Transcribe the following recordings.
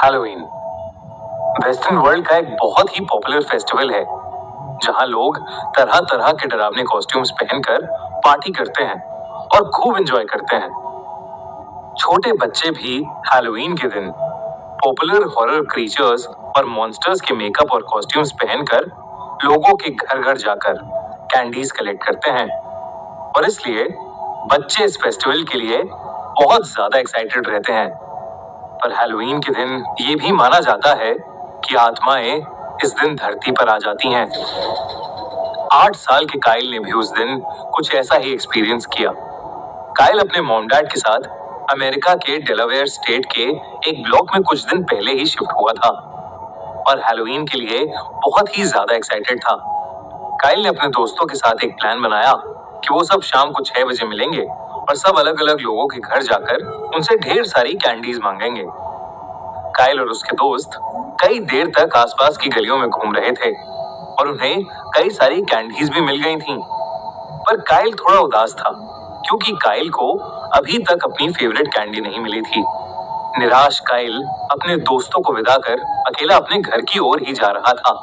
Halloween western world का एक बहुत ही पॉपुलर फेस्टिवल है जहां लोग तरह तरह के डरावने कॉस्ट्यूम्स पहनकर पार्टी करते हैं और खूब एंजॉय करते हैं। छोटे बच्चे भी हैलोवीन के दिन पॉपुलर हॉरर क्रीचर्स और मॉन्स्टर्स के मेकअप और कॉस्ट्यूम्स पहनकर लोगों के घर घर जाकर कैंडीज कलेक्ट करते हैं और इसलिए बच्चे इस फेस्टिवल के लिए बहुत ज्यादा एक्साइटेड रहते हैं। पर हैलोवीन के दिन ये भी माना जाता है कि आत्माएं इस दिन धरती पर आ जाती हैं। 8 साल के काइल ने भी उस दिन कुछ ऐसा ही एक्सपीरियंस किया। काइल अपने मॉम डैड के साथ अमेरिका के डेलावेयर स्टेट के एक ब्लॉक में कुछ दिन पहले ही शिफ्ट हुआ था और हैलोवीन के लिए बहुत ही ज्यादा एक्साइटेड था। काइल ने अपने दोस्तों के साथ एक प्लान बनाया कि वो सब शाम को 6 बजे मिलेंगे और सब अलग अलग लोगों के घर जाकर उनसे ढेर सारी कैंडीज मांगेंगे। काइल और उसके दोस्त कई देर तक आसपास की गलियों में घूम रहे थे और उन्हें कई सारी कैंडीज भी मिल गई थीं। पर काइल थोड़ा उदास था क्योंकि काइल को अभी तक अपनी फेवरेट कैंडी नहीं मिली थी। निराश काइल अपने दोस्तों को विदा कर अकेला अपने घर की ओर ही जा रहा था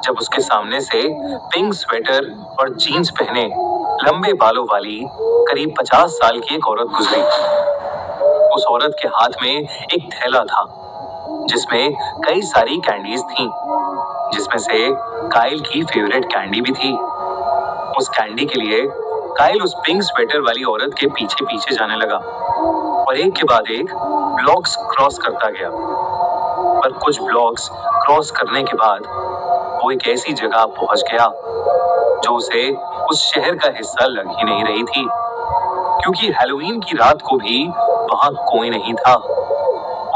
जब उसके सामने से पिंक स्वेटर और जीन्स पहने लंबे बालों वाली करीब 50 साल की एक औरत गुजरी। उस औरत के हाथ में एक थैला था जिसमें कई सारी कैंडीज थीं, जिसमें से काइल की फेवरेट कैंडी भी थी। उस कैंडी के लिए काइल उस पिंक स्वेटर वाली औरत के पीछे पीछे जाने लगा और एक के बाद एक ब्लॉक्स क्रॉस करता गया। पर कुछ ब्लॉक्स क्रॉस करने के बाद वो एक ऐसी जगह पहुंच गया जो उसे उस शहर का हिस्सा लग ही नहीं रही थी, क्योंकि हैलोवीन की रात को भी वहां कोई नहीं था।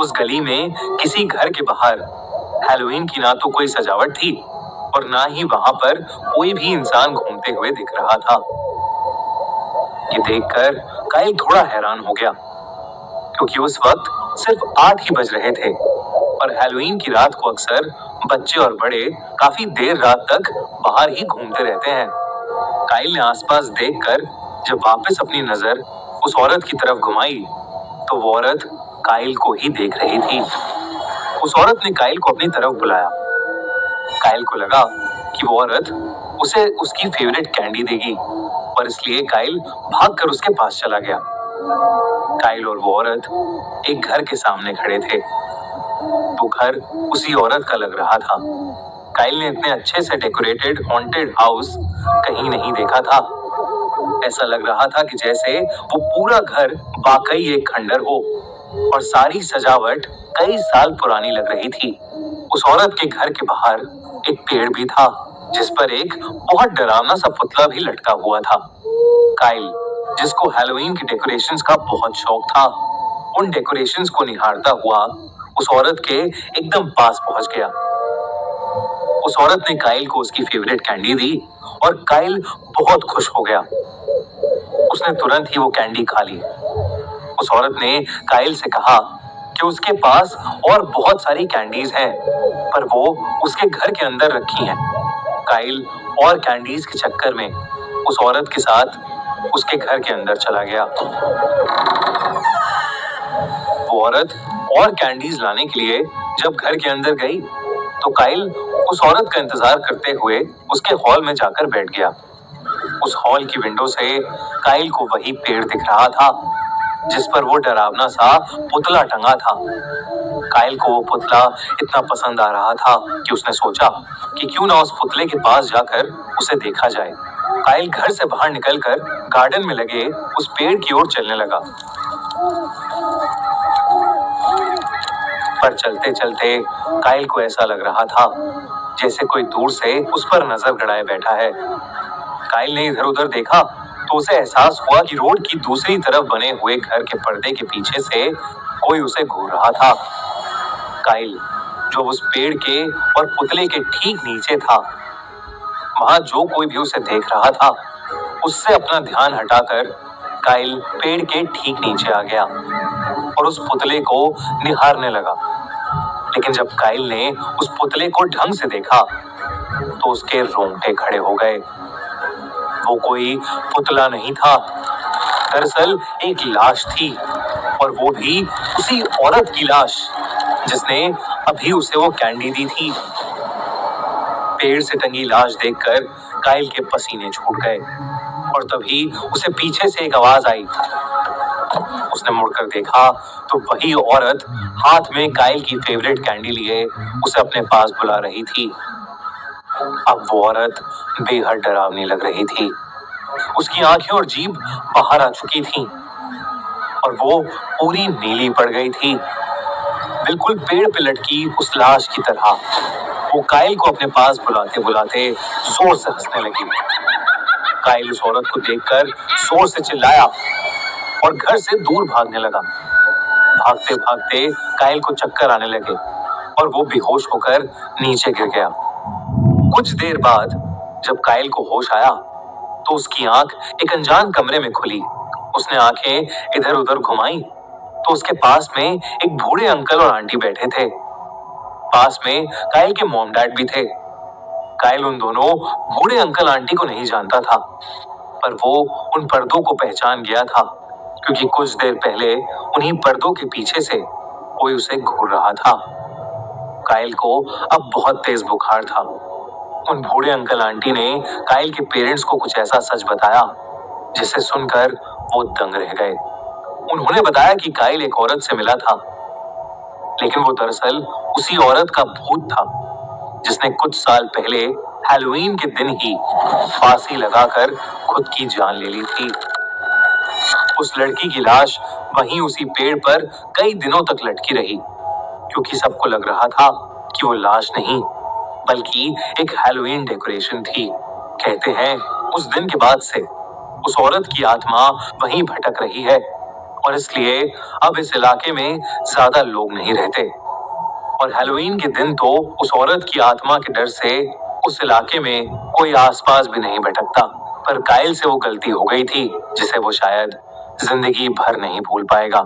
उस गली में किसी घर के बाहर हैलोवीन की ना तो कोई सजावट थी और ना ही वहां पर कोई भी इंसान घूमते हुए दिख रहा था। ये देखकर काइल थोड़ा हैरान हो गया क्योंकि उस वक्त सिर्फ 8 ही बज रहे थे और हैलोवीन की रात को अक्सर बच्चे और बड़े काफी देर रात तक बाहर ही घूमते रहते हैं। काइल ने आसपास देखकर जब वापस अपनी नजर उस औरत की तरफ घुमाई तो वो औरत काइल को ही देख रही थी। उस औरत ने काइल को अपनी तरफ बुलाया। काइल को लगा कि वो औरत उसे उसकी फेवरेट कैंडी देगी और इसलिए काइल भागकर उसके पास चला गया। काइल और वो औरत एक घर के सामने खड़े थे। वो घर उसी औरत का लग रहा था। काइल ने इतने अच्छे से डेकोरेटेड हॉन्टेड हाउस कहीं नहीं देखा था। ऐसा लग रहा था कि जैसे वो पूरा घर वाकई एक खंडर हो और सारी सजावट कई साल पुरानी लग रही थी। उस औरत के घर के बाहर एक पेड़ भी था जिस पर एक बहुत डरावना सा पुतला भी लटका हुआ था। काइल, जिसको हैलोवीन की डेकोरेशंस का बहुत शौक था, उन डेकोरेशंस को निहारता हुआ उस औरत के एकदम पास पहुंच गया। उस औरत ने काइल को उसकी फेवरेट कैंडी दी और काइल बहुत खुश हो गया। उसने तुरंत ही वो कैंडी खा ली। उस औरत ने काइल से कहा कि उसके पास और बहुत सारी कैंडीज हैं, पर वो उसके घर के अंदर रखी हैं। काइल और कैंडीज के चक्कर में उस औरत के साथ उसके घर के अंदर चला गया। वो औरत और कैंडीज लाने के लिए जब घर के अंदर गई तो काइल उस औरत का इंतजार करते हुए उसके हॉल में जाकर बैठ गया। उस हॉल की विंडो से काइल को वही पेड़ दिख रहा था जिस पर वो डरावना सा पुतला टंगा था। काइल को वो पुतला इतना पसंद आ रहा था कि उसने सोचा कि क्यों ना उस पुतले के पास जाकर उसे देखा जाए। काइल घर से बाहर निकलकर गार्डन में लगे उस पेड़ की ओर चलने लगा। पर चलते चलते काइल को ऐसा लग रहा था जैसे कोई दूर से उस पर नजर गड़ाए बैठा है। काइल ने इधर उधर देखा तो उसे एहसास हुआ कि रोड की दूसरी तरफ बने हुए घर के पर्दे के पीछे से कोई उसे घूर रहा था। काइल, जो उस पेड़ के और पुतले के ठीक नीचे था, वहां जो कोई भी उसे देख रहा था उससे अपना ध्यान हटाकर काइल पेड़ के ठीक नीचे आ गया और उस पुतले को निहारने लगा। लेकिन जब काइल ने उस पुतले को ढंग से देखा तो उसके रोंगटे खड़े हो गए। वो कोई पुतला नहीं था, दरअसल एक लाश थी और वो भी उसी औरत की लाश जिसने अभी उसे वो कैंडी दी थी। पेड़ से टंगी लाश देखकर काइल के पसीने छूट गए और तभी उसे पीछे से एक आवाज आई। उसने मुड़कर देखा तो वही औरत हाथ में काइल की फेवरेट कैंडी लिए उसे अपने पास बुला रही थी। अब वो औरत बेहद डरावनी लग रही थी। उसकी आंखें और जीभ बाहर आ चुकी थी और वो पूरी नीली पड़ गई थी, बिल्कुल पेड़ पे लटकी उस लाश की तरह। वो काइल को अपने पास बुलाते बुलाते जोर से हंसने लगी। काइल उस औरत को देखकर जोर से चिल्लाया और घर से दूर भागने लगा। भागते भागते काइल को चक्कर आने लगे और वो बेहोश होकर नीचे गिर गया। कुछ देर बाद जब काइल को होश आया तो उसकी आंख एक अनजान कमरे में खुली। उसने आंखें इधर उधर घुमाई तो उसके पास में एक बूढ़े अंकल और आंटी बैठे थे। पास में काइल के मॉम डैड भी थे। काइल उन दोनों बूढ़े अंकल आंटी को नहीं जानता था, पर वो उन पर्दों को पहचान गया था क्योंकि कुछ देर पहले उन्हीं पर्दों के पीछे से कोई उसे घूर रहा था। काइल को अब बहुत तेज बुखार था। उन बूढ़े अंकल आंटी ने काइल के पेरेंट्स को कुछ ऐसा सच बताया जिसे सुनकर वो दंग रह गए। उन्होंने बताया कि काइल एक औरत से मिला था, लेकिन वो दरअसल उसी औरत का भूत था जिसने कुछ साल पहले हैलोवीन के दिन ही फांसी लगाकर खुद की जान ले ली थी। उस लड़की की लाश वहीं उसी पेड़ पर कई दिनों तक लटकी रही क्योंकि सबको लग रहा था कि वो लाश नहीं बल्कि एक हैलोवीन डेकोरेशन थी। कहते हैं उस दिन के बाद से उस औरत की आत्मा वहीं भटक रही है और इसलिए अब इस इलाके में ज्यादा लोग नहीं रहते। और हैलोवीन के दिन तो उस औरत की आत्मा के डर से उस इलाके में कोई आसपास भी नहीं भटकता। पर काइल से वो गलती हो गई थी जिसे वो शायद जिंदगी भर नहीं भूल पाएगा।